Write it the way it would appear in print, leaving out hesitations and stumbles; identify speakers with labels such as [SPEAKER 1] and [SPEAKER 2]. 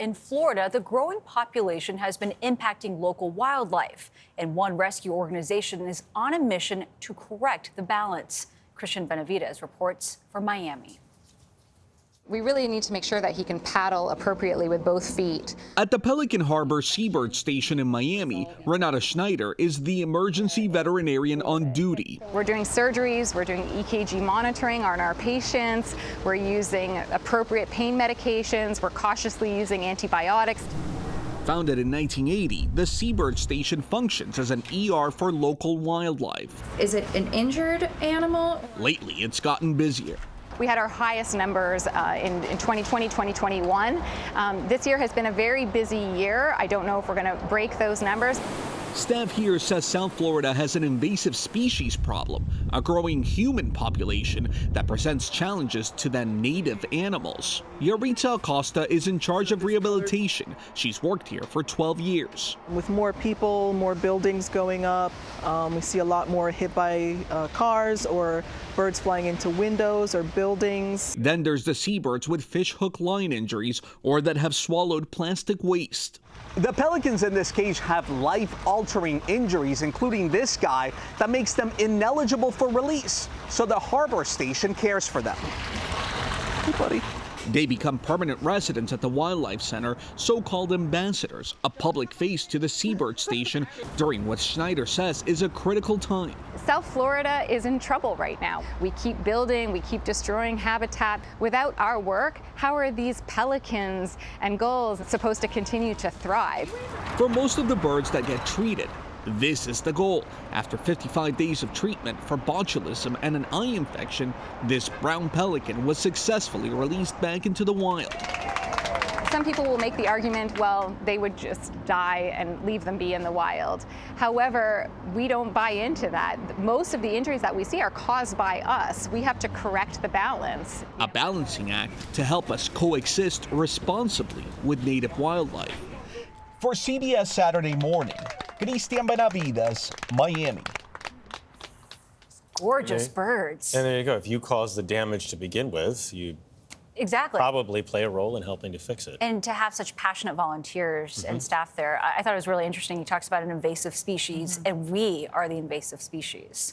[SPEAKER 1] in Florida, the growing population has been impacting local wildlife, and one rescue organization is on a mission to correct the balance. Christian Benavides reports from Miami.
[SPEAKER 2] We really need to make sure that he can paddle appropriately with both feet.
[SPEAKER 3] At the Pelican Harbor Seabird Station in Miami, Renata Schneider is the emergency veterinarian on duty.
[SPEAKER 2] We're doing surgeries, we're doing EKG monitoring on our patients, we're using appropriate pain medications, we're cautiously using antibiotics.
[SPEAKER 3] Founded in 1980, the Seabird Station functions as an ER for local wildlife.
[SPEAKER 4] Is it an injured animal?
[SPEAKER 3] Lately, it's gotten busier.
[SPEAKER 2] We had our highest numbers in 2020, 2021. This year has been a very busy year. I don't know if we're going to break those numbers.
[SPEAKER 3] Staff here says South Florida has an invasive species problem, a growing human population that presents challenges to the native animals. Yaritza Acosta is in charge of rehabilitation. She's worked here for 12 years.
[SPEAKER 5] With more people, more buildings going up, we see a lot more hit by cars or birds flying into windows or buildings.
[SPEAKER 3] Then there's the seabirds with fish hook line injuries or that have swallowed plastic waste.
[SPEAKER 6] The pelicans in this cage have life-altering injuries, including this guy, that makes them ineligible for release. So the harbor station cares for them. Hey, buddy.
[SPEAKER 3] They become permanent residents at the Wildlife Center, so-called ambassadors, a public face to the Seabird Station during what Schneider says is a critical time.
[SPEAKER 2] South Florida is in trouble right now. We keep building, we keep destroying habitat. Without our work, how are these pelicans and gulls supposed to continue to thrive?
[SPEAKER 3] For most of the birds that get treated, this is the goal. After 55 days of treatment for botulism and an eye infection, this brown pelican was successfully released back into the wild.
[SPEAKER 2] Some people will make the argument, well, they would just die and leave them be in the wild. However, we don't buy into that. Most of the injuries that we see are caused by us. We have to correct the balance.
[SPEAKER 3] A balancing act to help us coexist responsibly with native wildlife.
[SPEAKER 6] For CBS Saturday Morning, Christian Benavides, Miami.
[SPEAKER 1] Gorgeous birds.
[SPEAKER 7] And there you go. If you caused the damage to begin with, you
[SPEAKER 1] Exactly.
[SPEAKER 7] probably play a role in helping to fix it.
[SPEAKER 1] And to have such passionate volunteers and staff there, I thought it was really interesting. He talks about an invasive species, and we are the invasive species.